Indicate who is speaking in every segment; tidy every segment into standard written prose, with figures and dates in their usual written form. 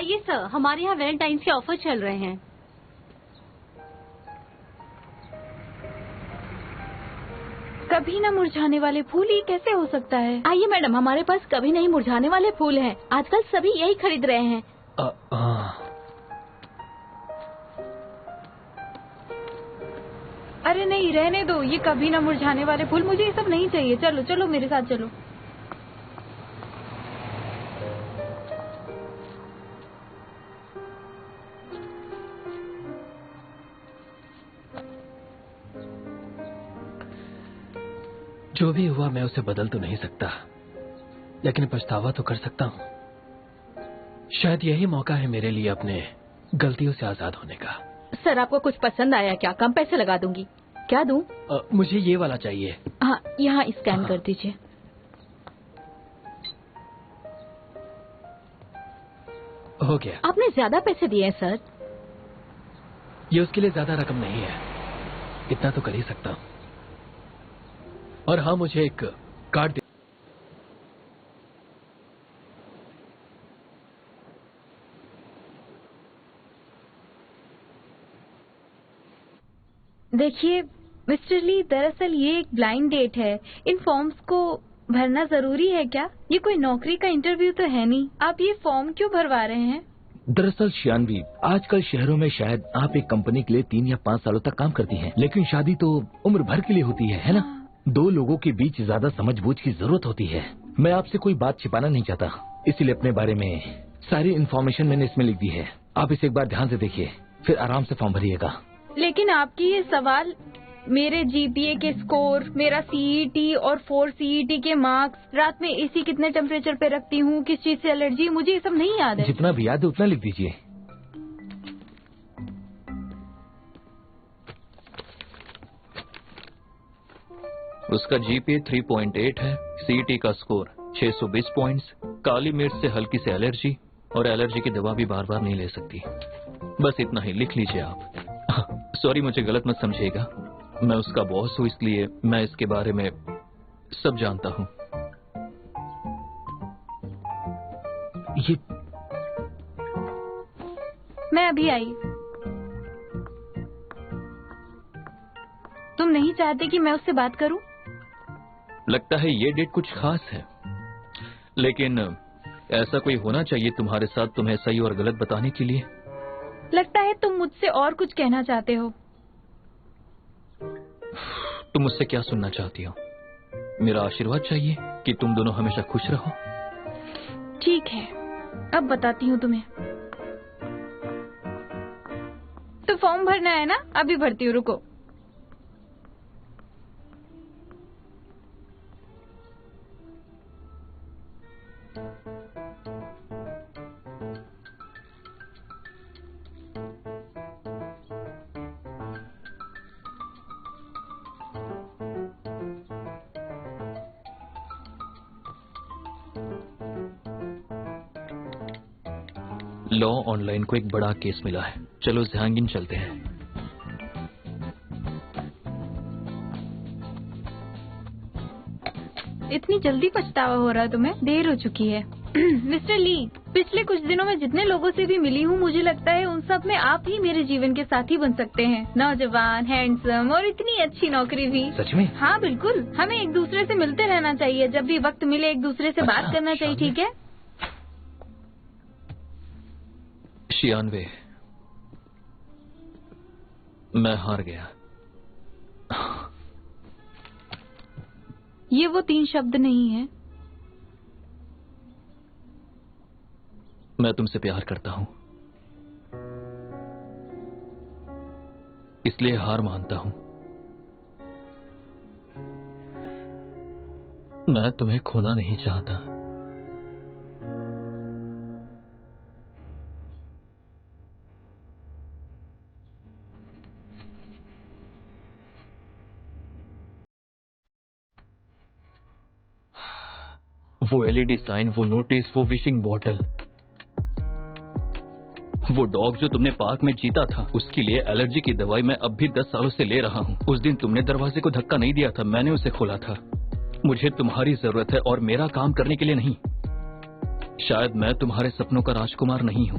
Speaker 1: आइए सर, हमारे यहाँ वैलेंटाइंस के ऑफर चल रहे हैं।
Speaker 2: कभी न मुरझाने वाले फूल, ये कैसे हो सकता है? आइए मैडम, हमारे पास कभी नहीं मुरझाने वाले फूल हैं। आजकल सभी यही खरीद रहे हैं। अरे नहीं, रहने दो, ये कभी न मुरझाने वाले फूल, मुझे ये सब नहीं चाहिए। चलो चलो मेरे साथ चलो।
Speaker 3: जो भी हुआ मैं उसे बदल तो नहीं सकता, लेकिन पछतावा तो कर सकता हूँ। शायद यही मौका है मेरे लिए अपने गलतियों से आजाद होने का।
Speaker 2: सर, आपको कुछ पसंद आया क्या? कम पैसे लगा दूंगी। क्या दूं?
Speaker 3: मुझे ये वाला चाहिए।
Speaker 2: हाँ, यहाँ स्कैन कर दीजिए।
Speaker 3: हो गया।
Speaker 2: आपने ज्यादा पैसे दिए हैं सर।
Speaker 3: ये उसके लिए ज्यादा रकम नहीं है, इतना तो कर ही सकता हूँ। और हाँ, मुझे एक कार्ड दे।
Speaker 2: देखिए मिस्टर ली, दरअसल ये एक ब्लाइंड डेट है। इन फॉर्म्स को भरना जरूरी है क्या? ये कोई नौकरी का इंटरव्यू तो है नहीं। आप ये फॉर्म क्यों भरवा रहे हैं?
Speaker 4: दरअसल शियानवी, आजकल शहरों में शायद आप एक कंपनी के लिए 3 या 5 सालों तक काम करती हैं, लेकिन शादी तो उम्र भर के लिए होती है ना? दो लोगों के बीच ज्यादा समझबूझ की जरूरत होती है। मैं आपसे कोई बात छिपाना नहीं चाहता, इसीलिए अपने बारे में सारी इन्फॉर्मेशन मैंने इसमें लिख दी है। आप इसे एक बार ध्यान से देखिए, फिर आराम से फॉर्म भरिएगा।
Speaker 2: लेकिन आपकी ये सवाल, मेरे जीपीए के स्कोर, मेरा सीईटी और 4 सीईटी के मार्क्स, रात में एसी कितने टेम्परेचर पे रखती हूँ, किस चीज से एलर्जी, मुझे ये सब नहीं याद है।
Speaker 4: जितना भी याद है उतना लिख दीजिए।
Speaker 5: उसका जीपीए 3.8 है, सीईटी का स्कोर 620 पॉइंट्स, काली मिर्च से हल्की से एलर्जी, और एलर्जी की दवा भी बार बार नहीं ले सकती। बस इतना ही लिख लीजिए आप। सॉरी, मुझे गलत मत समझिएगा, मैं उसका बॉस हूँ, इसलिए मैं इसके बारे में सब जानता हूँ।
Speaker 4: ये
Speaker 2: मैं अभी आई। तुम नहीं चाहते कि मैं उससे बात करूं?
Speaker 5: लगता है ये डेट कुछ खास है, लेकिन ऐसा कोई होना चाहिए तुम्हारे साथ तुम्हें सही और गलत बताने के लिए।
Speaker 2: लगता है तुम मुझसे और कुछ कहना चाहते हो।
Speaker 5: तुम मुझसे क्या सुनना चाहती हो? मेरा आशीर्वाद चाहिए कि तुम दोनों हमेशा खुश रहो।
Speaker 2: ठीक है, अब बताती हूँ तुम्हें। तो फॉर्म भरना है ना? अभी भरती हूँ, रुको।
Speaker 5: लॉ ऑनलाइन को एक बड़ा केस मिला है, चलो जहांगीर चलते हैं।
Speaker 2: इतनी जल्दी पछतावा हो रहा है तुम्हें? देर हो चुकी है। मिस्टर ली, पिछले कुछ दिनों में जितने लोगों से भी मिली हूँ, मुझे लगता है उन सब में आप ही मेरे जीवन के साथी बन सकते हैं। नौजवान, हैंडसम और इतनी अच्छी नौकरी भी।
Speaker 4: सच में?
Speaker 2: हाँ बिल्कुल, हमें एक दूसरे से मिलते रहना चाहिए, जब भी वक्त मिले एक दूसरे से बात करना चाहिए, ठीक है?
Speaker 5: शियानवे, मैं हार गया।
Speaker 2: ये वो 3 शब्द नहीं है।
Speaker 5: मैं तुमसे प्यार करता हूं, इसलिए हार मानता हूं। मैं तुम्हें खोना नहीं चाहता। वो एलईडी साइन, वो नोटिस, वो विशिंग बॉटल, वो डॉग जो तुमने पार्क में जीता था, उसके लिए एलर्जी की दवाई मैं अब भी 10 सालों से ले रहा हूँ। उस दिन तुमने दरवाजे को धक्का नहीं दिया था, मैंने उसे खोला था। मुझे तुम्हारी जरूरत है और मेरा काम करने के लिए नहीं। शायद मैं तुम्हारे सपनों का राजकुमार नहीं हूं,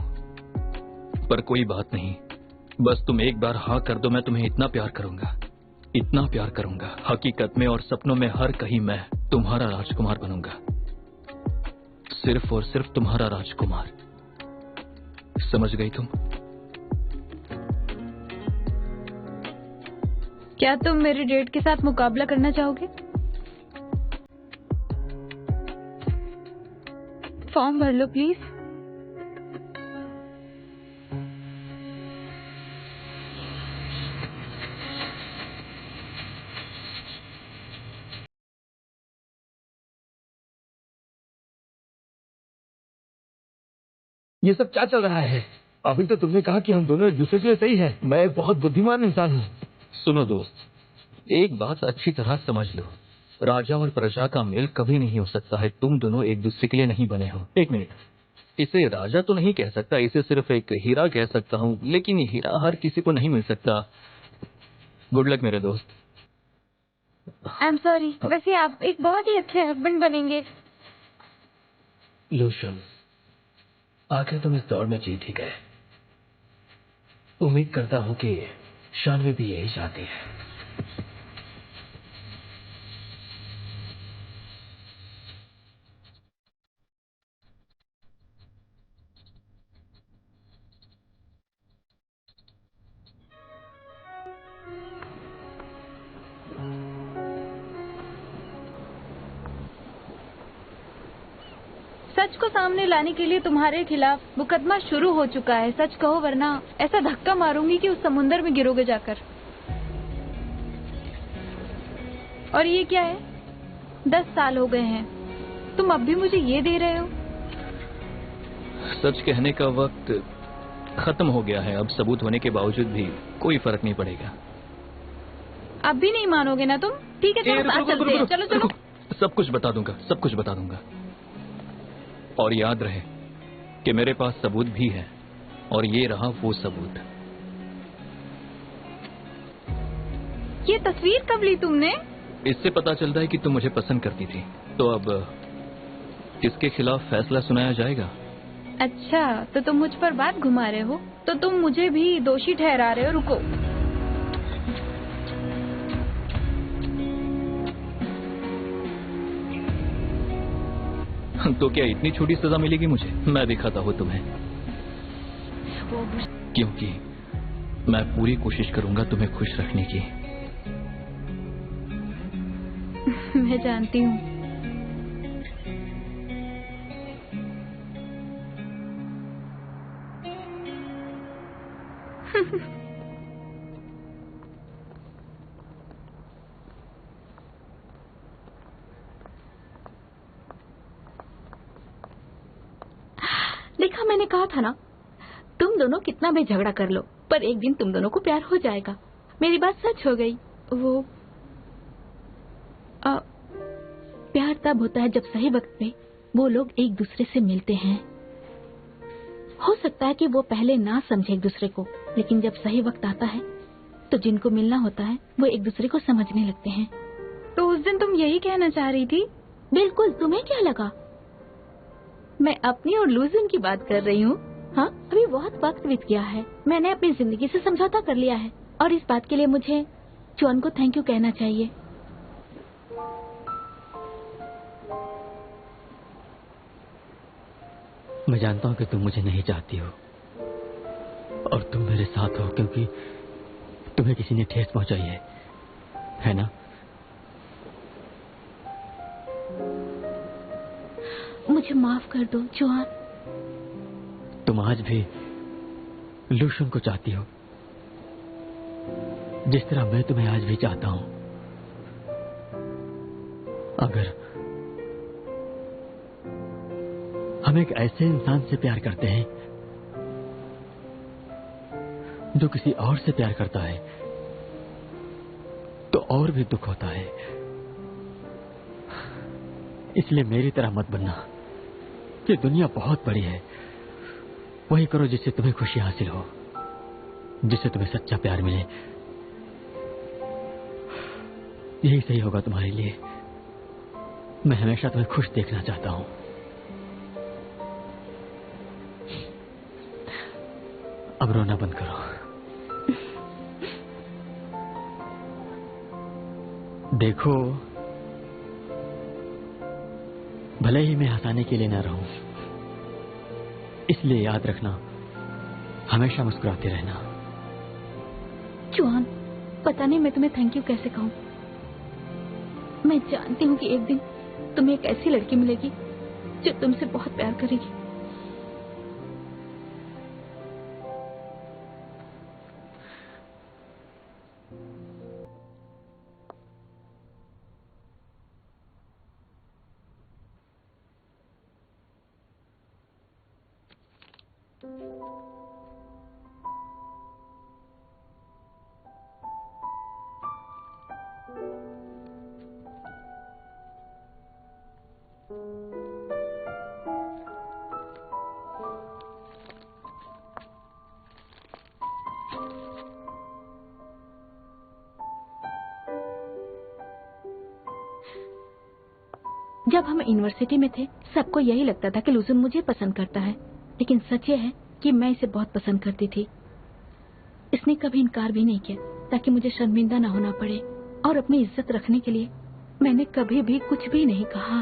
Speaker 5: पर कोई बात नहीं। बस तुम एक बार हाँ कर दो, मैं तुम्हें इतना प्यार करूंगा, इतना प्यार करूंगा, हकीकत में और सपनों में हर कहीं मैं तुम्हारा राजकुमार बनूंगा, सिर्फ और सिर्फ तुम्हारा राजकुमार। समझ गई तुम?
Speaker 2: क्या तुम मेरे डेट के साथ मुकाबला करना चाहोगे? फॉर्म भर लो प्लीज।
Speaker 4: ये सब क्या चल रहा है? अभी तो तुमने कहा कि हम दोनों एक दूसरे के लिए सही हैं। मैं एक बहुत बुद्धिमान इंसान हूँ।
Speaker 5: सुनो दोस्त, एक बात अच्छी तरह समझ लो, राजा और प्रजा का मेल कभी नहीं हो सकता है। तुम दोनों एक दूसरे के लिए नहीं बने हो। एक मिनट, इसे राजा तो नहीं कह सकता, इसे सिर्फ एक हीरा कह सकता हूँ, लेकिन ये हीरा हर किसी को नहीं मिल सकता। गुड लक मेरे दोस्त।
Speaker 2: आई एम सॉरी, वैसे आप एक बहुत ही अच्छे हस्बैंड बनेंगे।
Speaker 3: लूशन, आखिर तुम इस दौड़ में जीत ही गए। उम्मीद करता हूं कि शानवी भी यही चाहती है।
Speaker 2: सच को सामने लाने के लिए तुम्हारे खिलाफ मुकदमा शुरू हो चुका है। सच कहो वरना ऐसा धक्का मारूंगी कि उस समुंदर में गिरोगे जाकर। और ये क्या है? 10 साल हो गए हैं, तुम अब भी मुझे ये दे रहे हो?
Speaker 5: सच कहने का वक्त खत्म हो गया है। अब सबूत होने के बावजूद भी कोई फर्क नहीं पड़ेगा।
Speaker 2: अब भी नहीं मानोगे ना तुम? ठीक है चलो साथ चलते हैं। चलो चलो।
Speaker 5: सब कुछ बता दूंगा, सब कुछ बता दूंगा। और याद रहे कि मेरे पास सबूत भी है, और ये रहा वो सबूत।
Speaker 2: ये तस्वीर कब ली तुमने?
Speaker 5: इससे पता चलता है कि तुम मुझे पसंद करती थी। तो अब किसके खिलाफ फैसला सुनाया जाएगा?
Speaker 2: अच्छा, तो तुम मुझ पर बात घुमा रहे हो? तो तुम मुझे भी दोषी ठहरा रहे हो। रुको,
Speaker 5: तो क्या इतनी छोटी सजा मिलेगी मुझे? मैं दिखाता हूँ तुम्हें, क्योंकि मैं पूरी कोशिश करूंगा तुम्हें खुश रखने की।
Speaker 2: मैं जानती हूँ।
Speaker 1: देखा, मैंने कहा था ना, तुम दोनों कितना भी झगड़ा कर लो, पर एक दिन तुम दोनों को प्यार हो जाएगा। मेरी बात सच हो गई। वो प्यार तब होता है जब सही वक्त पे वो लोग एक दूसरे से मिलते हैं। हो सकता है कि वो पहले ना समझे एक दूसरे को, लेकिन जब सही वक्त आता है तो जिनको मिलना होता है वो एक दूसरे को समझने लगते हैं।
Speaker 2: तो उस दिन तुम यही कहना चाह रही थी?
Speaker 1: बिल्कुल। तुम्हें क्या लगा? मैं अपनी और लूजन की बात कर रही हूँ। हाँ, अभी बहुत वक्त बीत गया है। मैंने अपनी जिंदगी से समझौता कर लिया है, और इस बात के लिए मुझे जॉन को थैंक यू कहना चाहिए।
Speaker 6: मैं जानता हूँ कि तुम मुझे नहीं चाहती हो, और तुम मेरे साथ हो क्योंकि तुम्हें किसी ने ठेस पहुंचाई है ना?
Speaker 1: मुझे माफ कर दो जॉन।
Speaker 6: तुम आज भी लूशन को चाहती हो, जिस तरह मैं तुम्हें आज भी चाहता हूं। अगर हम एक ऐसे इंसान से प्यार करते हैं जो किसी और से प्यार करता है, तो और भी दुख होता है। इसलिए मेरी तरह मत बनना। ये दुनिया बहुत बड़ी है। वही करो जिससे तुम्हें खुशी हासिल हो, जिससे तुम्हें सच्चा प्यार मिले। यही सही होगा तुम्हारे लिए। मैं हमेशा तुम्हें खुश देखना चाहता हूं। अब रोना बंद करो। देखो, भले ही मैं हंसाने के लिए न रहूं, इसलिए याद रखना, हमेशा मुस्कुराते रहना।
Speaker 1: जुआन, पता नहीं मैं तुम्हें थैंक यू कैसे कहूं। मैं जानती हूं कि एक दिन तुम्हें एक ऐसी लड़की मिलेगी जो तुमसे बहुत प्यार करेगी। जब हम यूनिवर्सिटी में थे, सबको यही लगता था कि लुजुन मुझे पसंद करता है, लेकिन सच ये है कि मैं इसे बहुत पसंद करती थी। इसने कभी इनकार भी नहीं किया ताकि मुझे शर्मिंदा ना होना पड़े, और अपनी इज्जत रखने के लिए मैंने कभी भी कुछ भी नहीं कहा।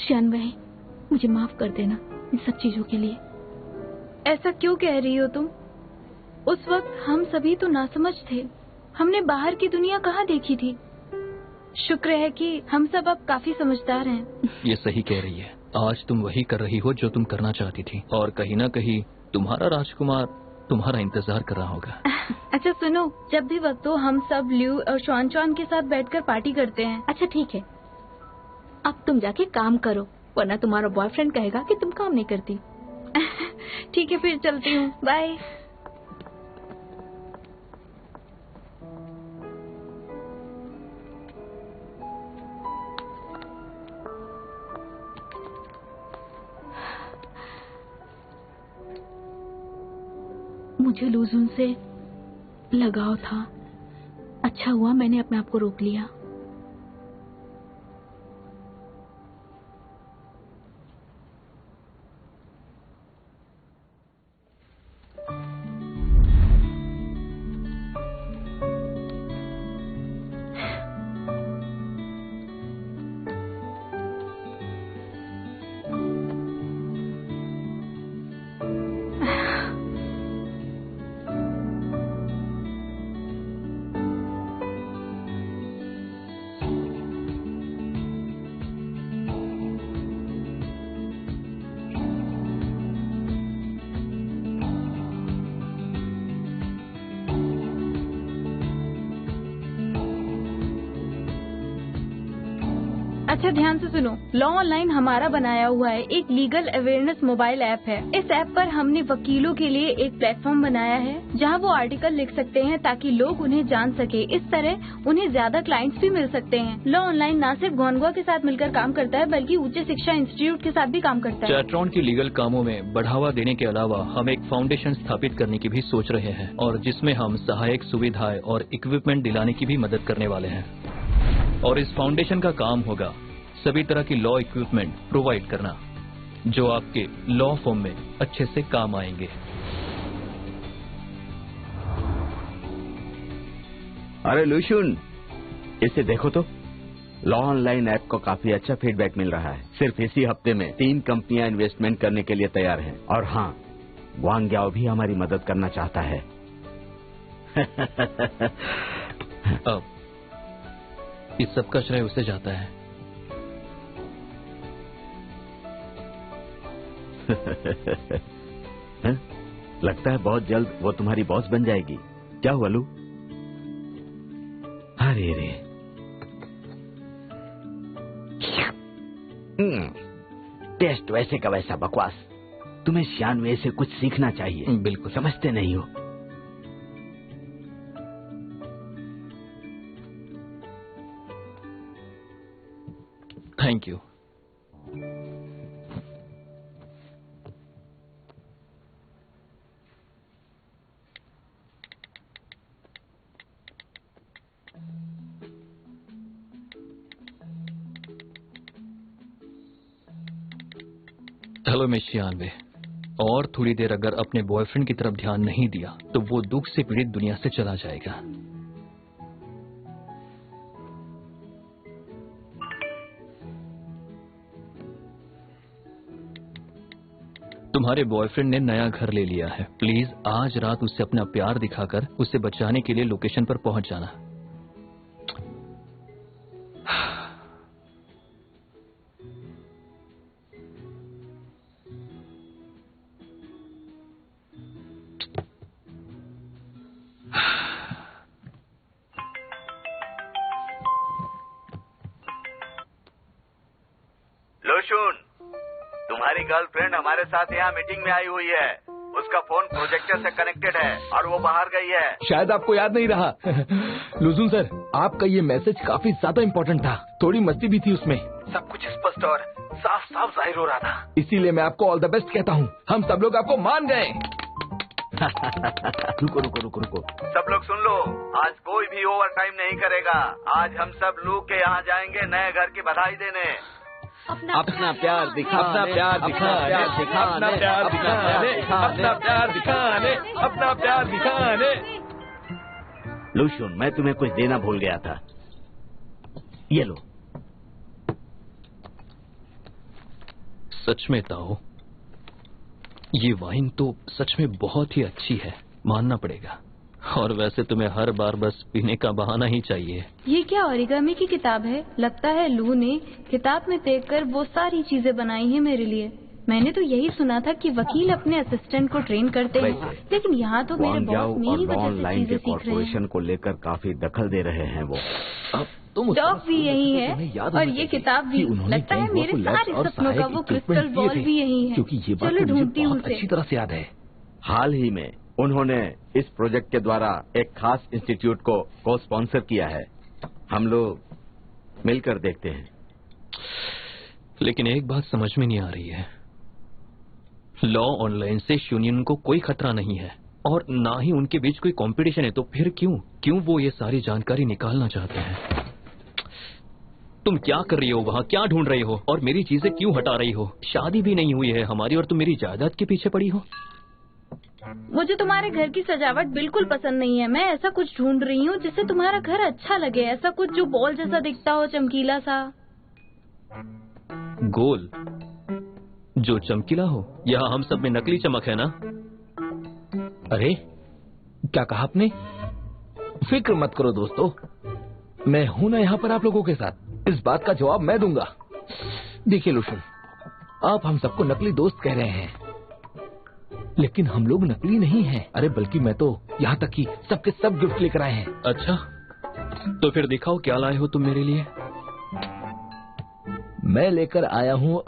Speaker 1: शानवी, मुझे माफ कर देना इन सब चीजों के लिए।
Speaker 2: ऐसा क्यों कह रही हो तुम? उस वक्त हम सभी तो नासमझ थे, हमने बाहर की दुनिया कहाँ देखी थी। शुक्र है कि हम सब अब काफी समझदार हैं।
Speaker 5: ये सही कह रही है। आज तुम वही कर रही हो जो तुम करना चाहती थी, और कहीं ना कहीं तुम्हारा राजकुमार तुम्हारा इंतजार कर रहा होगा।
Speaker 2: अच्छा सुनो, जब भी वक्त हो हम सब ल्यू और श्वान श्वान के साथ बैठकर पार्टी करते हैं।
Speaker 1: अच्छा ठीक है, अब तुम जाके काम करो, वरना तुम्हारा बॉयफ्रेंड कहेगा कि तुम काम नहीं करती।
Speaker 2: ठीक है, फिर चलती हूँ, बाय।
Speaker 1: मुझे लुजुन से लगाव था। अच्छा हुआ मैंने अपने आप को रोक लिया।
Speaker 2: अच्छा ध्यान से सुनो, लॉ ऑनलाइन हमारा बनाया हुआ है एक लीगल अवेयरनेस मोबाइल ऐप है। इस ऐप पर हमने वकीलों के लिए एक प्लेटफॉर्म बनाया है जहां वो आर्टिकल लिख सकते हैं ताकि लोग उन्हें जान सके। इस तरह उन्हें ज्यादा क्लाइंट्स भी मिल सकते हैं। लॉ ऑनलाइन न सिर्फ गोनगुआ के साथ मिलकर काम करता है बल्कि उच्च शिक्षा इंस्टीट्यूट के साथ भी काम करता है।
Speaker 5: चैट्रॉन की लीगल कामों में बढ़ावा देने के अलावा हम एक फाउंडेशन स्थापित करने की भी सोच रहे हैं, और जिसमें हम सहायक सुविधाएं और इक्विपमेंट दिलाने की भी मदद करने वाले हैं। और इस फाउंडेशन का काम होगा सभी तरह की लॉ इक्विपमेंट प्रोवाइड करना जो आपके लॉ फर्म में अच्छे से काम आएंगे।
Speaker 7: अरे लुशुन, इसे देखो तो, लॉ ऑनलाइन ऐप को काफी अच्छा फीडबैक मिल रहा है। सिर्फ इसी हफ्ते में 3 कंपनियां इन्वेस्टमेंट करने के लिए तैयार हैं। और हाँ, वांग ग्याओ भी हमारी मदद करना चाहता है।
Speaker 5: अब इस सब का श्रेय उसे जाता है।
Speaker 7: लगता है बहुत जल्द वो तुम्हारी बॉस बन जाएगी। क्या हुआ लू? अरे रे, टेस्ट वैसे का वैसा बकवास। तुम्हें शानवी से कुछ सीखना चाहिए।
Speaker 5: बिल्कुल।
Speaker 7: समझते नहीं हो।
Speaker 5: Thank you. हेलो मिस शियानवे। और थोड़ी देर अगर अपने बॉयफ्रेंड की तरफ ध्यान नहीं दिया तो वो दुख से पीड़ित दुनिया से चला जाएगा। तुम्हारे बॉयफ्रेंड ने नया घर ले लिया है। प्लीज आज रात उससे अपना प्यार दिखाकर उसे बचाने के लिए लोकेशन पर पहुंच जाना।
Speaker 7: लोशुन, तुम्हारी गर्लफ्रेंड हमारे साथ यहाँ मीटिंग में आई हुई है। उसका फोन प्रोजेक्टर से कनेक्टेड है और वो बाहर गई है।
Speaker 4: शायद आपको याद नहीं रहा। लुजुन सर, आपका ये मैसेज काफी ज्यादा इम्पोर्टेंट था। थोड़ी मस्ती भी थी उसमें। सब कुछ स्पष्ट और साफ साफ जाहिर हो रहा था। इसीलिए मैं आपको ऑल द बेस्ट कहता हूँ। हम सब लोग आपको मान गए।
Speaker 7: रुको रुको रुको रुको, सब लोग सुन लो। आज कोई भी ओवर टाइम नहीं करेगा। आज हम सब लोग के यहाँ जाएंगे नए घर की बधाई देने।
Speaker 6: अपना प्यार दिखा, अपना प्यार दिखाने, अपना प्यार दिखाने, अपना प्यार दिखाने, अपना प्यार दिखाने।
Speaker 7: लुशुन, मैं तुम्हें कुछ देना भूल गया था। ये लो।
Speaker 5: सच में ताओ, ये वाइन तो सच में बहुत ही अच्छी है, मानना पड़ेगा। और वैसे तुम्हें हर बार बस पीने का बहाना ही चाहिए।
Speaker 2: ये क्या ओरिगामी की किताब है? लगता है लू ने किताब में देखकर वो सारी चीजें बनाई हैं मेरे लिए। मैंने तो यही सुना था कि वकील अपने असिस्टेंट को ट्रेन करते हैं, लेकिन यहाँ तो मेरे बॉस मेरी वजह से चीजें सीख रहे
Speaker 7: कॉर्पोरेशन को लेकर काफी दखल दे रहे हैं वो।
Speaker 2: डॉग भी यही है और ये किताब भी। लगता है मेरे सारे सपनों का वो क्रिस्टल बॉल भी यही है।
Speaker 4: क्योंकि ये बात
Speaker 2: चलो
Speaker 4: मुझे
Speaker 2: ढूंढती हूँ
Speaker 4: बहुत अच्छी तरह से याद है।
Speaker 7: हाल ही में उन्होंने इस प्रोजेक्ट के द्वारा एक खास इंस्टीट्यूट को स्पॉन्सर किया है। हम लोग मिलकर देखते हैं।
Speaker 5: लेकिन एक बात समझ में नहीं आ रही है। लॉ ऑनलाइन से यूनियन को कोई खतरा नहीं है और ना ही उनके बीच कोई कंपटीशन है, तो फिर क्यों वो ये सारी जानकारी निकालना चाहते हैं? तुम क्या कर रही हो वहाँ? क्या ढूंढ रही हो? और मेरी चीजें क्यों हटा रही हो? शादी भी नहीं हुई है हमारी और तुम मेरी जायदाद के पीछे पड़ी हो।
Speaker 2: मुझे तुम्हारे घर की सजावट बिल्कुल पसंद नहीं है। मैं ऐसा कुछ ढूंढ रही हूँ जिससे तुम्हारा घर अच्छा लगे। ऐसा कुछ जो बॉल जैसा दिखता हो, चमकीला सा।
Speaker 5: गोल जो चमकीला हो? यहाँ हम सब में नकली चमक है ना?
Speaker 4: अरे क्या कहा आपने? फिक्र मत करो दोस्तों, मैं हूं ना यहाँ पर आप लोगों के साथ। इस बात का जवाब मैं दूंगा। देखिए लुशुन, आप हम सबको नकली दोस्त कह रहे हैं, लेकिन हम लोग नकली नहीं हैं। अरे बल्कि मैं तो यहाँ तक कि सबके सब गिफ्ट लेकर आए हैं।
Speaker 5: अच्छा, तो फिर दिखाओ क्या लाए हो तुम मेरे लिए।
Speaker 4: मैं लेकर आया हूँ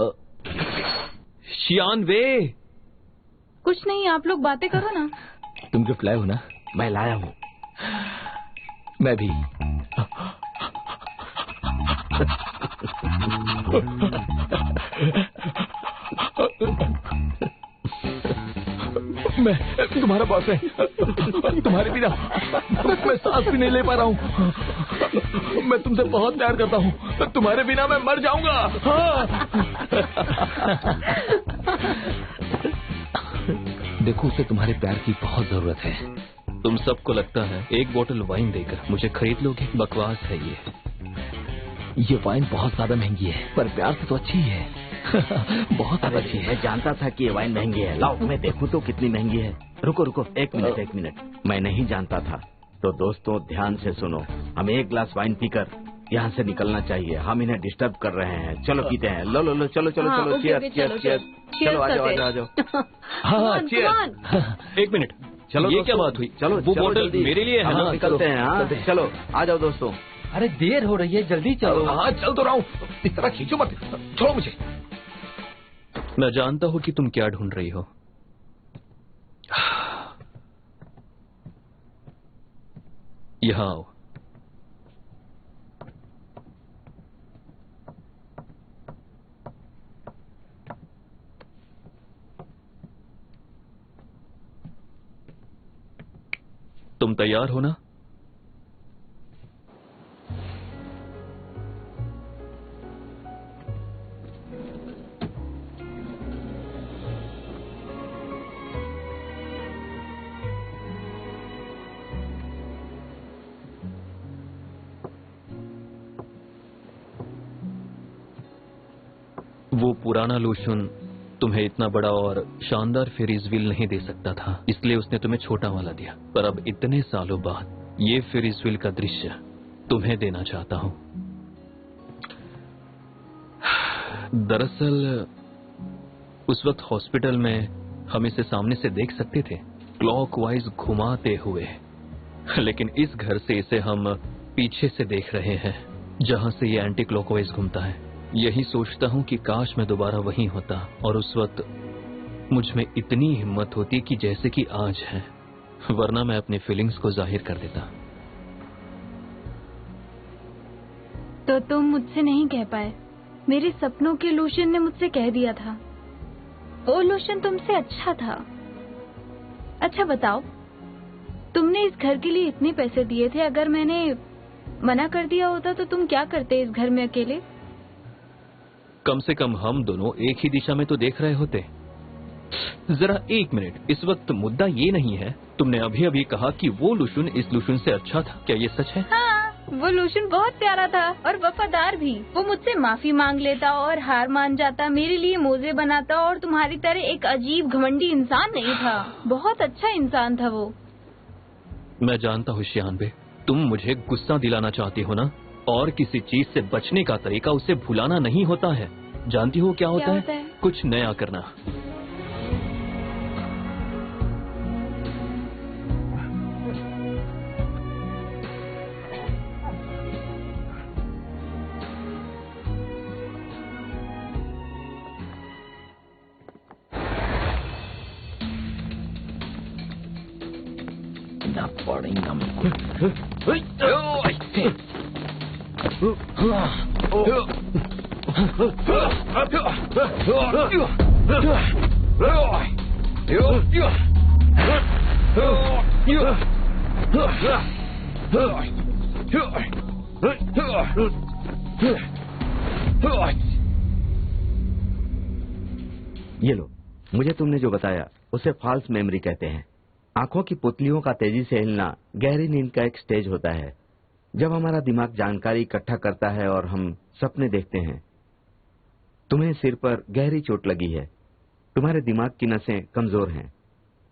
Speaker 5: शियान वे।
Speaker 2: कुछ नहीं, आप लोग बातें करो ना।
Speaker 4: तुम गिफ्ट लाए हो ना?
Speaker 7: मैं लाया हूँ।
Speaker 4: मैं भी। मैं तुम्हारा बॉयफ्रेंड, तुम्हारे बिना मैं सांस भी नहीं ले पा रहा हूँ। मैं तुमसे बहुत प्यार करता हूँ। तुम्हारे बिना मैं मर जाऊंगा। हाँ। देखो, उसे तुम्हारे प्यार की बहुत जरूरत है।
Speaker 5: तुम सबको लगता है एक बोतल वाइन देकर मुझे खरीद लोगे? बकवास है ये
Speaker 4: वाइन बहुत ज्यादा महंगी है, पर प्यार से तो अच्छी है। बहुत अच्छी है।
Speaker 7: मैं जानता था कि ये वाइन महंगी है। लाओ मैं देखूं तो कितनी महंगी है। रुको रुको, एक मिनट। मैं नहीं जानता था। तो दोस्तों ध्यान से सुनो, हमें एक ग्लास वाइन पीकर यहाँ से निकलना चाहिए। हम इन्हें डिस्टर्ब कर रहे हैं। चलो पीते हैं। लो लो लो, चलो चलो चलो, चीयर्स। चलो आ जाओ।
Speaker 4: हाँ चीयर्स।
Speaker 5: एक मिनट,
Speaker 7: चलो
Speaker 5: ये क्या बात हुई?
Speaker 7: चलो
Speaker 5: वो बोतल मेरे लिए है ना?
Speaker 7: निकलते हैं। हाँ चलो आ जाओ दोस्तों।
Speaker 6: अरे देर हो रही है, जल्दी चलो।
Speaker 4: हाँ चल तो रहा हूँ, इस तरह खींचो मत, छोड़ो मुझे।
Speaker 5: मैं जानता हूँ कि तुम क्या ढूंढ रही हो। यहाँ आओ। तुम तैयार हो ना? वो पुराना लोशन तुम्हें इतना बड़ा और शानदार फेरिस व्हील नहीं दे सकता था, इसलिए उसने तुम्हें छोटा वाला दिया। पर अब इतने सालों बाद ये फेरिस व्हील का दृश्य तुम्हें देना चाहता हूं। दरअसल उस वक्त हॉस्पिटल में हम इसे सामने से देख सकते थे, क्लॉकवाइज घुमाते हुए, लेकिन इस घर से इसे हम पीछे से देख रहे हैं, जहां से ये एंटी क्लॉकवाइज घूमता है। यही सोचता हूं कि काश मैं दोबारा वहीं होता और उस वक्त मुझ में इतनी हिम्मत होती कि जैसे कि आज है, वरना मैं अपनी फीलिंग्स को जाहिर कर देता।
Speaker 2: तो तुम मुझसे नहीं कह पाए। मेरे सपनों के लोशन ने मुझसे कह दिया था। वो लोशन तुमसे अच्छा था। अच्छा बताओ, तुमने इस घर के लिए इतने पैसे दिए थे, अगर मैंने मना कर दिया होता तो तुम क्या करते इस घर में अकेले?
Speaker 5: कम से कम हम दोनों एक ही दिशा में तो देख रहे होते। जरा एक मिनट, इस वक्त मुद्दा ये नहीं है। तुमने अभी अभी कहा कि वो लोशन इस लोशन से अच्छा था, क्या ये सच है?
Speaker 2: हाँ, वो लोशन बहुत प्यारा था और वफादार भी। वो मुझसे माफी मांग लेता और हार मान जाता, मेरे लिए मोजे बनाता और तुम्हारी तरह एक अजीब घमंडी इंसान नहीं था। बहुत अच्छा इंसान था वो।
Speaker 5: मैं जानता हूँ शियानबे, तुम मुझे गुस्सा दिलाना चाहती हो ना, और किसी चीज से बचने का तरीका उसे भुलाना नहीं होता है। जानती हो क्या होता है? कुछ नया करना।
Speaker 4: ना पड़ेगा मुझको।
Speaker 7: ये लो, मुझे तुमने जो बताया उसे फॉल्स मेमोरी कहते हैं। आंखों की पुतलियों का तेजी से हिलना गहरी नींद का एक स्टेज होता है, जब हमारा दिमाग जानकारी इकट्ठा करता है और हम सपने देखते हैं। तुम्हें सिर पर गहरी चोट लगी है, तुम्हारे दिमाग की नसें कमजोर हैं,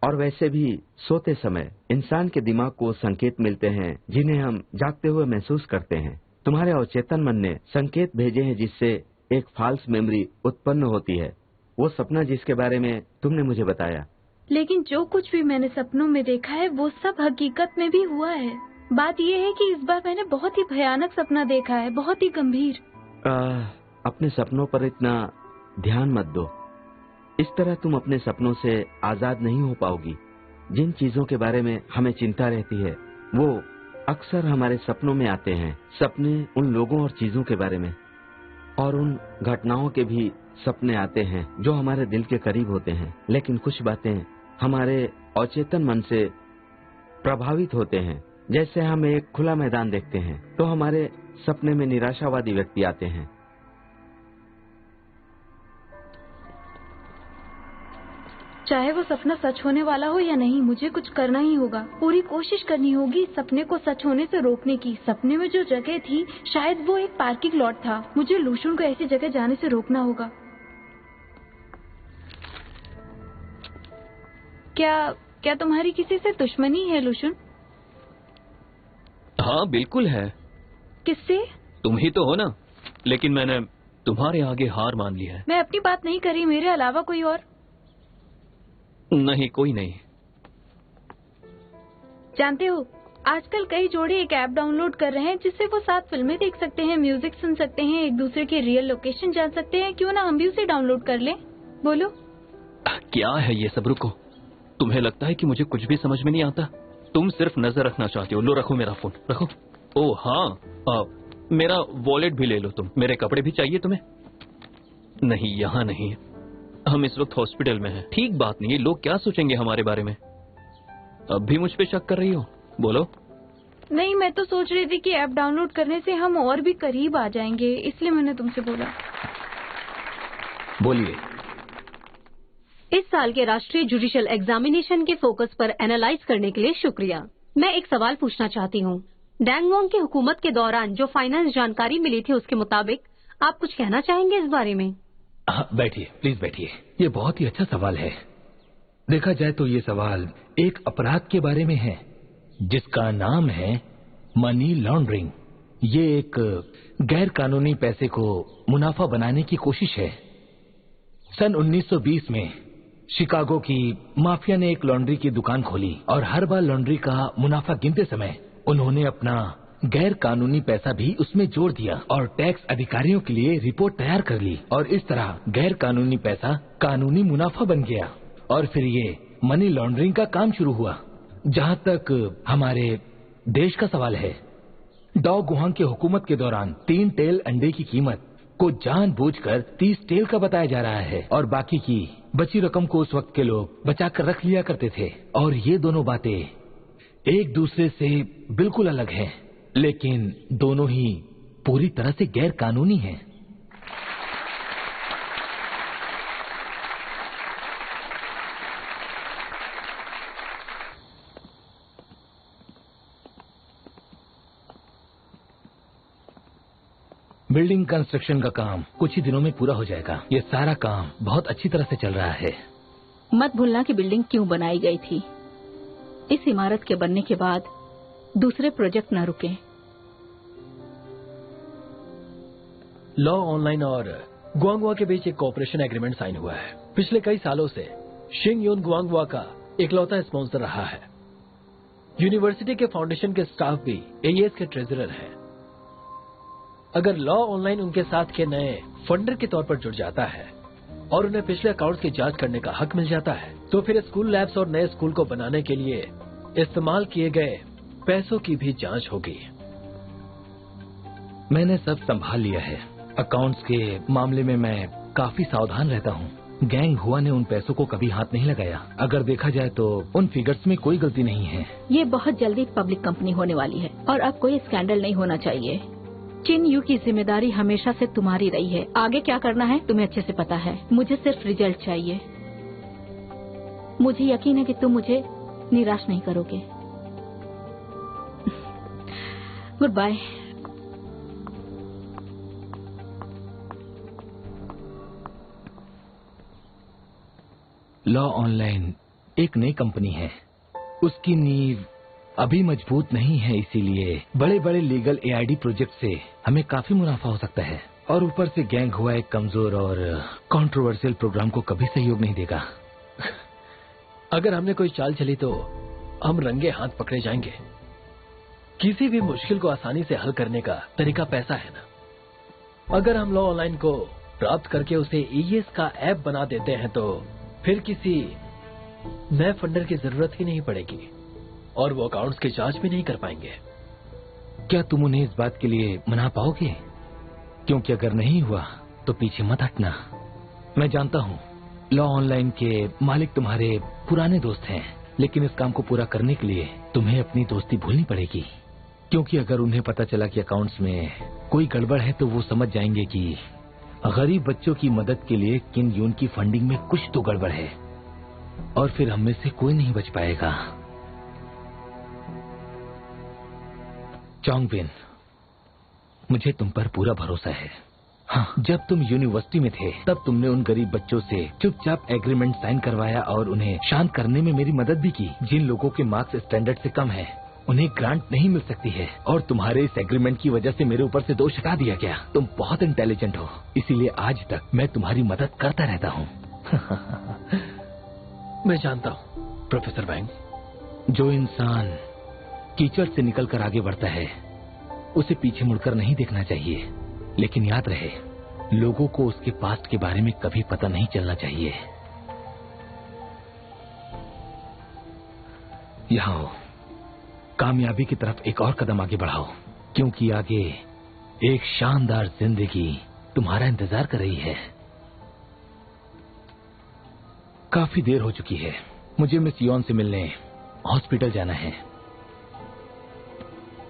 Speaker 7: और वैसे भी सोते समय इंसान के दिमाग को संकेत मिलते हैं जिन्हें हम जागते हुए महसूस करते हैं। तुम्हारे अवचेतन मन ने संकेत भेजे हैं जिससे एक फॉल्स मेमोरी उत्पन्न होती है, वो सपना जिसके बारे में तुमने मुझे बताया।
Speaker 2: लेकिन जो कुछ भी मैंने सपनों में देखा है वो सब हकीकत में भी हुआ है। बात यह है कि इस बार मैंने बहुत ही भयानक सपना देखा है, बहुत ही गंभीर।
Speaker 7: अपने सपनों पर इतना ध्यान मत दो, इस तरह तुम अपने सपनों से आजाद नहीं हो पाओगी। जिन चीजों के बारे में हमें चिंता रहती है वो अक्सर हमारे सपनों में आते हैं। सपने उन लोगों और चीजों के बारे में और उन घटनाओं के भी सपने आते हैं जो हमारे दिल के करीब होते हैं, लेकिन कुछ बातें हमारे अचेतन मन से प्रभावित होते हैं। जैसे हम एक खुला मैदान देखते हैं तो हमारे सपने में निराशावादी व्यक्ति आते हैं।
Speaker 2: चाहे वो सपना सच होने वाला हो या नहीं, मुझे कुछ करना ही होगा। पूरी कोशिश करनी होगी सपने को सच होने से रोकने की। सपने में जो जगह थी शायद वो एक पार्किंग लॉट था। मुझे लूशुन को ऐसी जगह जाने से रोकना होगा। क्या तुम्हारी किसी से दुश्मनी है लूशुन?
Speaker 5: हाँ बिल्कुल है।
Speaker 2: किससे?
Speaker 5: तुम ही तो हो ना, लेकिन मैंने तुम्हारे आगे हार मान ली है।
Speaker 2: मैं अपनी बात नहीं करी, मेरे अलावा कोई और?
Speaker 5: नहीं, कोई नहीं।
Speaker 2: जानते हो, आजकल कई जोड़े एक ऐप डाउनलोड कर रहे हैं जिससे वो साथ फिल्में देख सकते हैं, म्यूजिक सुन सकते हैं, एक दूसरे के रियल लोकेशन जान सकते हैं। क्यों ना हम भी उसे डाउनलोड कर लें? बोलो।
Speaker 5: क्या है ये सब? रुको, तुम्हें लगता है कि मुझे कुछ भी समझ में नहीं आता? तुम सिर्फ नजर रखना चाहते हो। लो रखो मेरा फोन, रखो। ओह हाँ, मेरा वॉलेट भी ले लो तुम। मेरे कपड़े भी चाहिए तुम्हें? नहीं, यहाँ नहीं, हम इस वक्त हॉस्पिटल में हैं। ठीक बात नहीं है, लोग क्या सोचेंगे हमारे बारे में? अब भी मुझ पे शक कर रही हो? बोलो।
Speaker 2: नहीं, मैं तो सोच रही थी कि ऐप डाउनलोड करने से हम और भी करीब आ जाएंगे, इसलिए मैंने तुमसे बोला।
Speaker 4: बोलिए।
Speaker 8: इस साल के राष्ट्रीय जुडिशियल एग्जामिनेशन के फोकस पर एनालाइज करने के लिए शुक्रिया। मैं एक सवाल पूछना चाहती हूँ। डैंग वोंग की हुकूमत के दौरान जो फाइनेंस जानकारी मिली थी उसके मुताबिक आप कुछ कहना चाहेंगे इस बारे में?
Speaker 4: हाँ, बैठिए, प्लीज बैठिए। ये बहुत ही अच्छा सवाल है। देखा जाए तो ये सवाल एक अपराध के बारे में है जिसका नाम है मनी लॉन्ड्रिंग। ये एक गैर कानूनी पैसे को मुनाफा बनाने की कोशिश है। सन 1920 में शिकागो की माफिया ने एक लॉन्ड्री की दुकान खोली और हर बार लॉन्ड्री का मुनाफा गिनते समय उन्होंने अपना गैर कानूनी पैसा भी उसमें जोड़ दिया और टैक्स अधिकारियों के लिए रिपोर्ट तैयार कर ली और इस तरह गैर कानूनी पैसा कानूनी मुनाफा बन गया और फिर ये मनी लॉन्ड्रिंग का काम शुरू हुआ। जहां तक हमारे देश का सवाल है, डॉ गुहांग के हुकूमत के दौरान 3 टेल अंडे की कीमत को जानबूझकर 30 टेल का बताया जा रहा है और बाकी की बची रकम को उस वक्त के लोग बचाकर रख लिया करते थे। और ये दोनों बातें एक दूसरे से बिल्कुल अलग हैं, लेकिन दोनों ही पूरी तरह से गैर कानूनी हैं। बिल्डिंग कंस्ट्रक्शन का काम कुछ ही दिनों में पूरा हो जाएगा। ये सारा काम बहुत अच्छी तरह से चल रहा है।
Speaker 1: मत भूलना कि बिल्डिंग क्यों बनाई गई थी। इस इमारत के बनने के बाद दूसरे प्रोजेक्ट न रुके।
Speaker 3: लॉ ऑनलाइन और गुआंगवा के बीच एक कोऑपरेशन एग्रीमेंट साइन हुआ है। पिछले कई सालों से शिंग यून गुआंगवा का इकलौता स्पॉन्सर रहा है। यूनिवर्सिटी के फाउंडेशन के स्टाफ भी एईएस के ट्रेजरर हैं। अगर लॉ ऑनलाइन उनके साथ के नए फंडर के तौर पर जुड़ जाता है और उन्हें पिछले अकाउंट्स की जांच करने का हक मिल जाता है तो फिर स्कूल लैब्स और नए स्कूल को बनाने के लिए इस्तेमाल किए गए पैसों की भी जांच होगी।
Speaker 4: मैंने सब संभाल लिया है। अकाउंट्स के मामले में मैं काफी सावधान रहता हूँ। गैंग हुआ ने उन पैसों को कभी हाथ नहीं लगाया। अगर देखा जाए तो उन फिगर्स में कोई गलती नहीं है।
Speaker 1: ये बहुत जल्दी पब्लिक कंपनी होने वाली है और अब कोई स्कैंडल नहीं होना चाहिए। चिन यू की जिम्मेदारी हमेशा से तुम्हारी रही है। आगे क्या करना है तुम्हें अच्छे से पता है। मुझे सिर्फ रिजल्ट चाहिए। मुझे यकीन है कि तुम मुझे निराश नहीं करोगे। Good bye.
Speaker 4: लॉ ऑनलाइन एक नई कंपनी है। उसकी नींव अभी मजबूत नहीं है, इसीलिए बड़े बड़े लीगल एआईडी प्रोजेक्ट से हमें काफी मुनाफा हो सकता है। और ऊपर से गैंग हुआ एक कमजोर और कंट्रोवर्शियल प्रोग्राम को कभी सहयोग नहीं देगा।
Speaker 3: अगर हमने कोई चाल चली तो हम रंगे हाथ पकड़े जाएंगे। किसी भी मुश्किल को आसानी से हल करने का तरीका पैसा है ना। अगर हम लॉ ऑनलाइन को प्राप्त करके उसे ईएस का ऐप बना देते हैं तो फिर किसी नए फंडर की जरूरत ही नहीं पड़ेगी और वो अकाउंट्स की जांच भी नहीं कर पाएंगे।
Speaker 4: क्या तुम उन्हें इस बात के लिए मना पाओगे? क्योंकि अगर नहीं हुआ तो पीछे मत हटना। मैं जानता हूँ लॉ ऑनलाइन के मालिक तुम्हारे पुराने दोस्त हैं, लेकिन इस काम को पूरा करने के लिए तुम्हें अपनी दोस्ती भूलनी पड़ेगी। क्योंकि अगर उन्हें पता चला कि अकाउंट्स में कोई गड़बड़ है तो वो समझ जाएंगे कि गरीब बच्चों की मदद के लिए किन यून की फंडिंग में कुछ तो गड़बड़ है और फिर हम में से कोई नहीं बच पाएगा। चोंगबिन, मुझे तुम पर पूरा भरोसा है। हाँ, जब तुम यूनिवर्सिटी में थे तब तुमने उन गरीब बच्चों से चुपचाप एग्रीमेंट साइन करवाया और उन्हें शांत करने में मेरी मदद भी की। जिन लोगों के मार्क्स स्टैंडर्ड से कम है उन्हें ग्रांट नहीं मिल सकती है और तुम्हारे इस एग्रीमेंट की वजह से मेरे ऊपर से दोष हटा दिया गया। तुम बहुत इंटेलिजेंट हो, इसीलिए आज तक मैं तुम्हारी मदद करता रहता हूँ।
Speaker 3: मैं जानता हूँ प्रोफेसर वैंग।
Speaker 4: जो इंसान कीचड़ से निकलकर आगे बढ़ता है उसे पीछे मुड़कर नहीं देखना चाहिए, लेकिन याद रहे लोगों को उसके पास्ट के बारे में कभी पता नहीं चलना चाहिए। यहाँ हो, कामयाबी की तरफ एक और कदम आगे बढ़ाओ, क्योंकि आगे एक शानदार जिंदगी तुम्हारा इंतजार कर रही है। काफी देर हो चुकी है, मुझे मिस योन से मिलने हॉस्पिटल जाना है।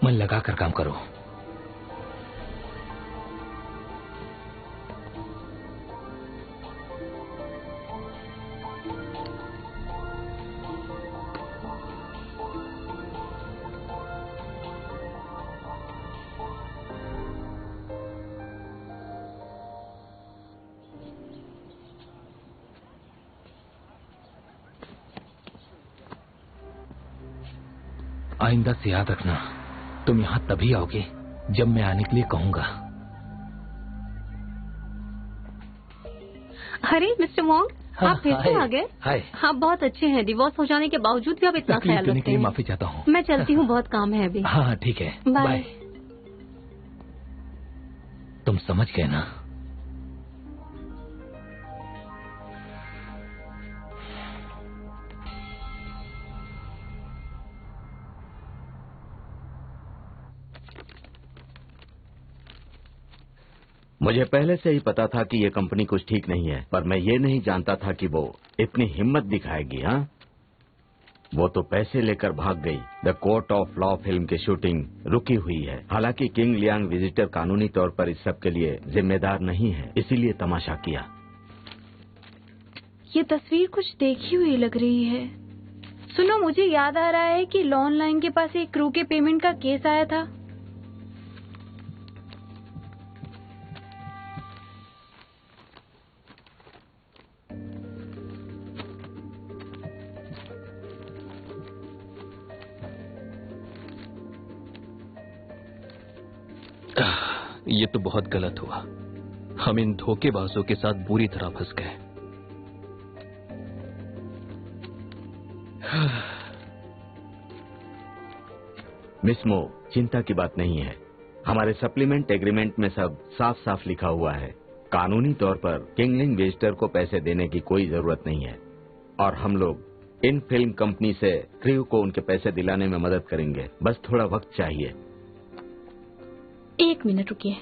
Speaker 4: मन लगाकर काम करो। आइंदा से याद रखना, तुम यहाँ तभी आओगे जब मैं आने के लिए कहूँगा।
Speaker 8: अरे मिस्टर वोंग, आप फिर से आ गए?
Speaker 4: हाय।
Speaker 8: आप बहुत अच्छे हैं। डिवोर्स हो जाने के बावजूद भी आप इतना
Speaker 4: तकलीफ
Speaker 8: ख्याल
Speaker 4: देने
Speaker 8: रखते
Speaker 4: के लिए
Speaker 8: हैं।
Speaker 4: माफी चाहता हूँ।
Speaker 8: मैं चलती हूँ, बहुत काम है अभी।
Speaker 4: हाँ ठीक है,
Speaker 8: बाय।
Speaker 4: तुम समझ गए ना?
Speaker 7: मुझे पहले से ही पता था कि ये कंपनी कुछ ठीक नहीं है, पर मैं ये नहीं जानता था कि वो इतनी हिम्मत दिखाएगी। हाँ, वो तो पैसे लेकर भाग गई। The court of law film की शूटिंग रुकी हुई है। हालांकि किंग लियांग विजिटर कानूनी तौर पर इस सब के लिए जिम्मेदार नहीं है, इसीलिए तमाशा किया।
Speaker 2: ये तस्वीर कुछ देखी हुई लग रही है। सुनो, मुझे याद आ रहा है कि लॉ ऑनलाइन के पास एक क्रू के पेमेंट का केस आया था।
Speaker 5: ये तो बहुत गलत हुआ। हम इन धोखेबाजों के साथ बुरी तरह फंस गए।
Speaker 7: मिस मो, चिंता की बात नहीं है। हमारे सप्लीमेंट एग्रीमेंट में सब साफ साफ लिखा हुआ है। कानूनी तौर पर किंगलिंग विजिटर को पैसे देने की कोई जरूरत नहीं है, और हम लोग इन फिल्म कंपनी से क्रू को उनके पैसे दिलाने में मदद करेंगे। बस थोड़ा वक्त चाहिए।
Speaker 1: एक मिनट रुकिए।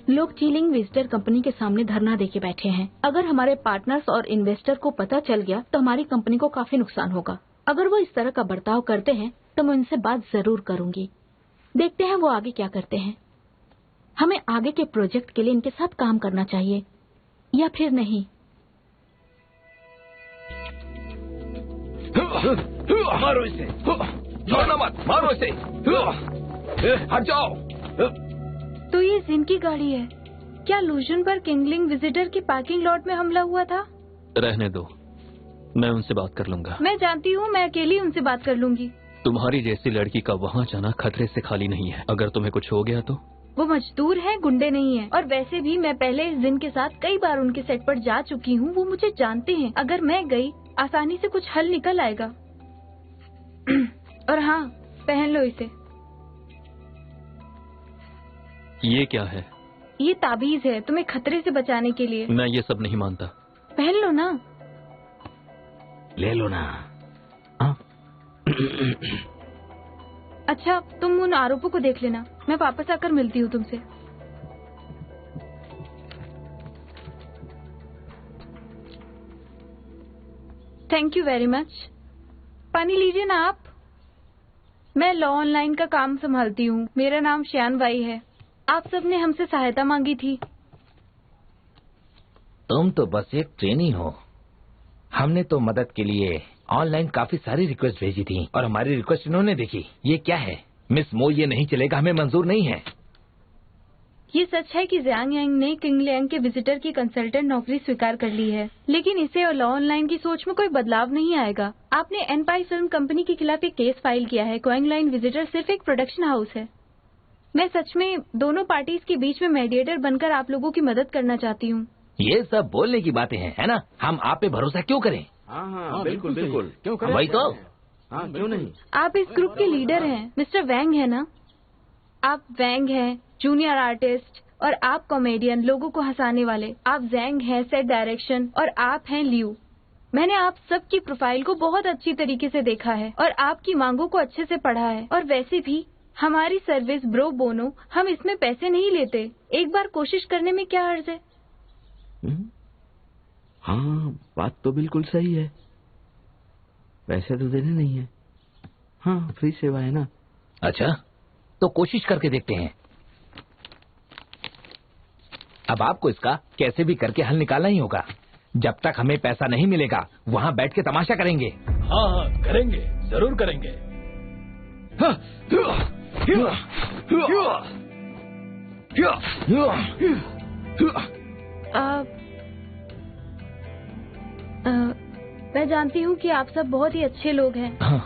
Speaker 1: लोग चीलिंग विजिटर कंपनी के सामने धरना देके बैठे हैं। अगर हमारे पार्टनर्स और इन्वेस्टर को पता चल गया तो हमारी कंपनी को काफी नुकसान होगा। अगर वो इस तरह का बर्ताव करते हैं तो मैं उनसे बात जरूर करूंगी। देखते हैं वो आगे क्या करते हैं। हमें आगे के प्रोजेक्ट के लिए इनके साथ काम करना चाहिए या फिर नहीं।
Speaker 4: मारो इसे, छोड़ना मत, मारो इसे, हट जाओ।
Speaker 2: तो ये जिन की गाड़ी है। क्या लूजन पर किंगलिंग विजिटर की पार्किंग लॉट में हमला हुआ था?
Speaker 5: रहने दो, मैं उनसे बात कर लूंगा।
Speaker 2: मैं जानती हूँ, मैं अकेली उनसे बात कर लूंगी।
Speaker 5: तुम्हारी जैसी लड़की का वहाँ जाना खतरे से खाली नहीं है। अगर तुम्हें कुछ हो गया तो?
Speaker 2: वो मजदूर हैं, गुंडे नहीं हैं। और वैसे भी मैं पहले इस जिन के साथ कई बार उनके सेट पर जा चुकी हूँ। वो मुझे जानते हैं। अगर मैं गई, आसानी से कुछ हल निकल आएगा। और हाँ, पहन लो इसे।
Speaker 5: ये क्या है?
Speaker 2: ये ताबीज है, तुम्हें खतरे से बचाने के लिए।
Speaker 5: मैं ये सब नहीं मानता।
Speaker 2: पहन लो ना।
Speaker 7: ले लो ना।
Speaker 2: अच्छा, तुम उन आरोपों को देख लेना। मैं वापस आकर मिलती हूँ तुमसे। Thank you very much. पानी लीजिए ना आप। मैं लॉ ऑनलाइन का काम संभालती हूँ। मेरा नाम श्यान बाई है। आप सबने हमसे सहायता मांगी थी।
Speaker 4: तुम तो बस एक ट्रेनी हो। हमने तो मदद के लिए ऑनलाइन काफी सारी रिक्वेस्ट भेजी थी और हमारी रिक्वेस्ट इन्होंने देखी। ये क्या है मिस मो? ये नहीं चलेगा, हमें मंजूर नहीं है।
Speaker 2: ये सच है कि ज़ियांग यांग ने किंग लियांग के विजिटर की कंसल्टेंट नौकरी स्वीकार कर ली है, लेकिन इसे और लॉ ऑनलाइन की सोच में कोई बदलाव नहीं आएगा। आपने एनपाई फिल्म कंपनी के खिलाफ एक केस फाइल किया है। क्वांग लाइन विजिटर सिर्फ एक प्रोडक्शन हाउस है। मैं सच में दोनों पार्टीज के बीच में मीडिएटर बनकर आप लोगों की मदद करना चाहती हूँ।
Speaker 4: ये सब बोलने की बातें हैं, है ना? हम आप पे भरोसा क्यों करें?
Speaker 7: हाँ, बिल्कुल बिल्कुल।
Speaker 6: क्यों करें?
Speaker 4: वही तो।
Speaker 7: हाँ, क्यों नहीं?
Speaker 2: आप इस ग्रुप के लीडर हैं। मिस्टर वैंग है ना? आप वैंग हैं, जूनियर आर्टिस्ट, और आप कॉमेडियन, लोगों को हंसाने वाले। आप जैंग हैं, सेट डायरेक्शन, और आप हैं लियू। मैंने आप सबकी प्रोफाइल को बहुत अच्छी तरीके से देखा है और आपकी मांगों को अच्छे से पढ़ा है। और वैसे भी हमारी सर्विस ब्रो बोनो, हम इसमें पैसे नहीं लेते। एक बार कोशिश करने में क्या हर्ज है?
Speaker 7: हाँ, बात तो बिल्कुल सही है। पैसे तो देने नहीं है। हाँ, फ्री सेवा है ना।
Speaker 4: अच्छा, तो कोशिश करके देखते हैं। अब आपको इसका कैसे भी करके हल निकालना ही होगा। जब तक हमें पैसा नहीं मिलेगा वहाँ बैठ के तमाशा करेंगे।
Speaker 3: हाँ हाँ करेंगे, जरूर करेंगे।
Speaker 2: मैं जानती हूँ कि आप सब बहुत ही अच्छे लोग हैं।
Speaker 4: हाँ।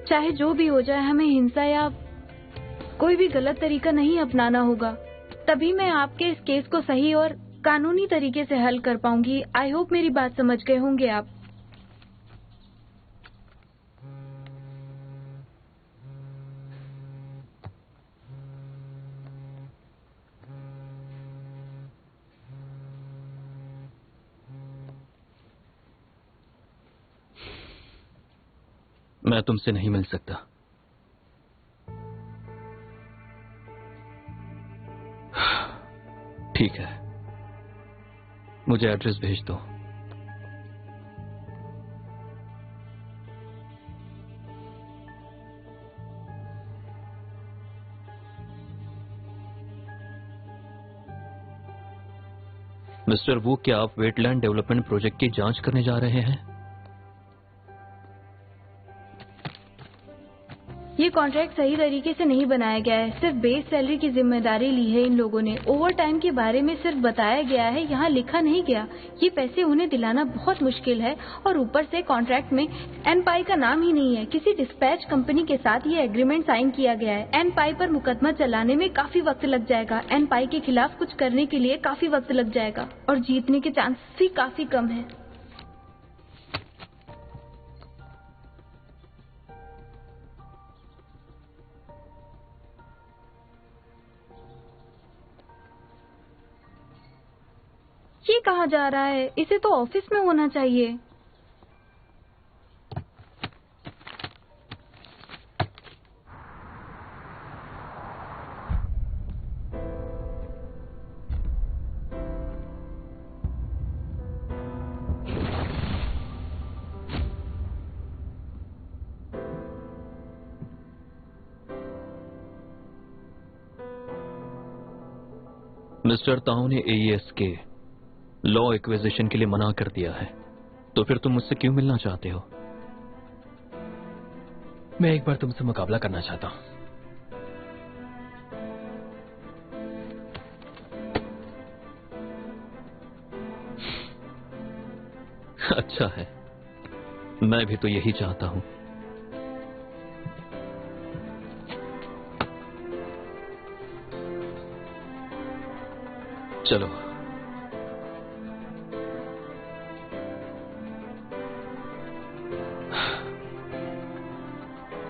Speaker 2: चाहे जो भी हो जाए हमें हिंसा या कोई भी गलत तरीका नहीं अपनाना होगा। तभी मैं आपके इस केस को सही और कानूनी तरीके से हल कर पाऊंगी। आई होप मेरी बात समझ गए होंगे आप।
Speaker 5: मैं तुमसे नहीं मिल सकता। ठीक है, मुझे एड्रेस भेज दो। मिस्टर वू, क्या आप वेटलैंड डेवलपमेंट प्रोजेक्ट की जांच करने जा रहे हैं?
Speaker 2: ये कॉन्ट्रैक्ट सही तरीके से नहीं बनाया गया है। सिर्फ बेस सैलरी की जिम्मेदारी ली है इन लोगों ने। ओवर टाइम के बारे में सिर्फ बताया गया है, यहाँ लिखा नहीं गया। ये पैसे उन्हें दिलाना बहुत मुश्किल है और ऊपर से कॉन्ट्रैक्ट में एनपाई का नाम ही नहीं है। किसी डिस्पैच कंपनी के साथ ये एग्रीमेंट साइन किया गया है। एनपाई पर मुकदमा चलाने में काफी वक्त लग जाएगा। एनपाई के खिलाफ कुछ करने के लिए काफी वक्त लग जाएगा और जीतने के चांसेस भी काफी कम है। ये कहाँ जा रहा है? इसे तो ऑफिस में होना चाहिए।
Speaker 5: मिस्टर ताऊ ने एईएस के लॉ एक्विजिशन के लिए मना कर दिया है, तो फिर तुम मुझसे क्यों मिलना चाहते हो?
Speaker 3: मैं एक बार तुमसे मुकाबला करना चाहता हूं।
Speaker 5: अच्छा है, मैं भी तो यही चाहता हूं। चलो।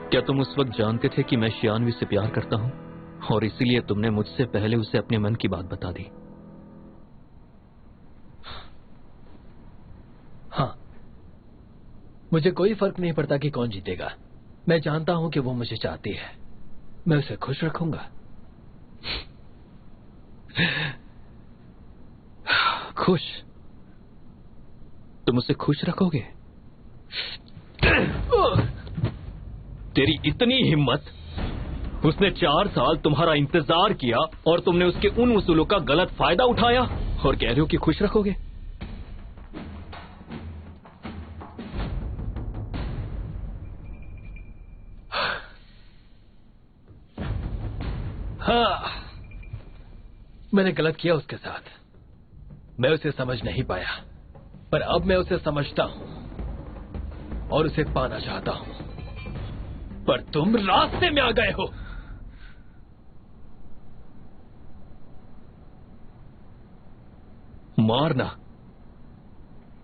Speaker 5: क्या तुम उस वक्त जानते थे कि मैं शियानवी से प्यार करता हूं और इसीलिए तुमने मुझसे पहले उसे अपने मन की बात बता दी?
Speaker 3: हाँ, मुझे कोई फर्क नहीं पड़ता कि कौन जीतेगा। मैं जानता हूं कि वो मुझे चाहती है। मैं उसे खुश रखूंगा।
Speaker 5: खुश? तुम उसे खुश रखोगे? तेरी इतनी हिम्मत! उसने 4 साल तुम्हारा इंतजार किया और तुमने उसके उन उसूलों का गलत फायदा उठाया और कह रहे हो कि खुश रखोगे?
Speaker 3: हाँ, मैंने गलत किया उसके साथ। मैं उसे समझ नहीं पाया, पर अब मैं उसे समझता हूं और उसे पाना चाहता हूं। पर तुम रास्ते में आ गए हो।
Speaker 5: मारना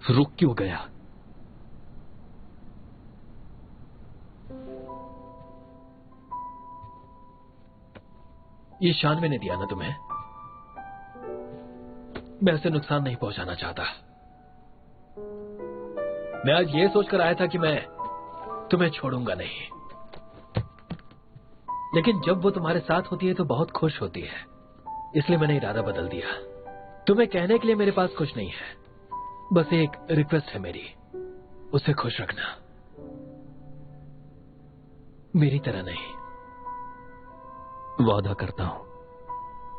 Speaker 5: रुक क्यों गया?
Speaker 3: ये शानवी ने दिया ना तुम्हें। मैं उसे नुकसान नहीं पहुंचाना चाहता। मैं आज ये सोचकर आया था कि मैं तुम्हें छोड़ूंगा नहीं, लेकिन जब वो तुम्हारे साथ होती है तो बहुत खुश होती है। इसलिए मैंने इरादा बदल दिया। तुम्हें कहने के लिए मेरे पास कुछ नहीं है, बस एक रिक्वेस्ट है मेरी, उसे खुश रखना, मेरी तरह नहीं।
Speaker 5: वादा करता हूं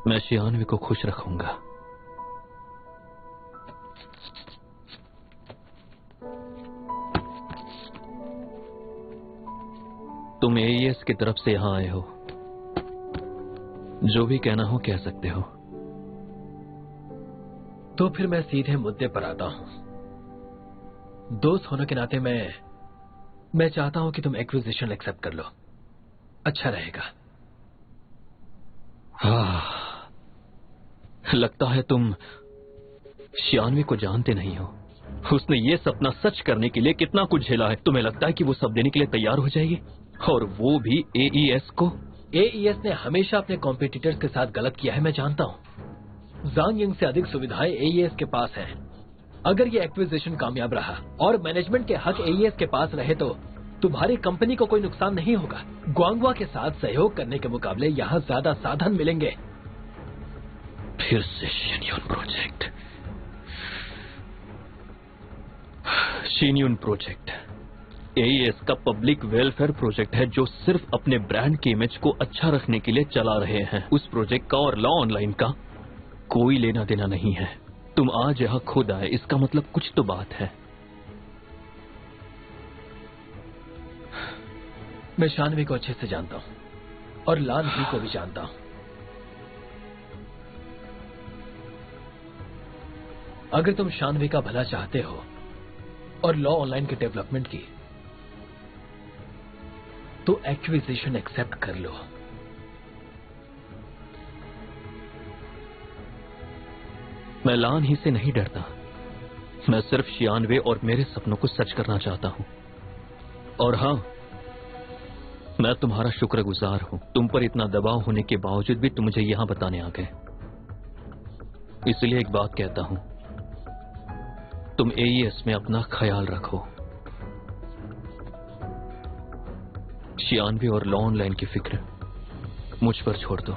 Speaker 5: मैं शियानवी को खुश रखूंगा। तुम एईएस की तरफ से यहां आए हो, जो भी कहना हो कह सकते हो।
Speaker 3: तो फिर मैं सीधे मुद्दे पर आता हूं। दोस्त होने के नाते मैं मैं चाहता हूं कि तुम एक्विजिशन एक्सेप्ट कर लो, अच्छा रहेगा।
Speaker 5: लगता है तुम शियानवी को जानते नहीं हो। उसने ये सपना सच करने के लिए कितना कुछ झेला है। तुम्हें लगता है कि वो सब देने के लिए तैयार हो जाएगी, और वो भी AES को?
Speaker 3: AES ने हमेशा अपने कॉम्पिटिटर्स के साथ गलत किया है, मैं जानता हूं। ज़ांग यंग से अधिक सुविधाएं AES के पास हैं। अगर ये एक्विजिशन कामयाब रहा और मैनेजमेंट के हक AES के पास रहे तो तुम्हारी कंपनी को कोई नुकसान नहीं होगा। ग्वांगवा के साथ सहयोग करने के मुकाबले यहाँ ज्यादा साधन मिलेंगे।
Speaker 5: फिर से शिनयून प्रोजेक्ट। शिनयून प्रोजेक्ट AES का पब्लिक वेलफेयर प्रोजेक्ट है, जो सिर्फ अपने ब्रांड की इमेज को अच्छा रखने के लिए चला रहे हैं। उस प्रोजेक्ट का और लॉ ऑनलाइन का कोई लेना देना नहीं है। तुम आज यहाँ खुद आए, इसका मतलब कुछ तो बात है।
Speaker 3: मैं शानवी को अच्छे से जानता हूं और लान ही को भी जानता हूं। अगर तुम शानवी का भला चाहते हो और लॉ ऑनलाइन के डेवलपमेंट की, तो एक्विजिशन एक्सेप्ट कर लो।
Speaker 5: मैं लान ही से नहीं डरता, मैं सिर्फ शियानवे और मेरे सपनों को सच करना चाहता हूं। और हां, मैं तुम्हारा शुक्रगुजार हूं। तुम पर इतना दबाव होने के बावजूद भी तुम मुझे यहां बताने आ गए। इसलिए एक बात कहता हूं, तुम AES में अपना ख्याल रखो। शियानवे और लॉ ऑनलाइन की फिक्र मुझ पर छोड़ दो।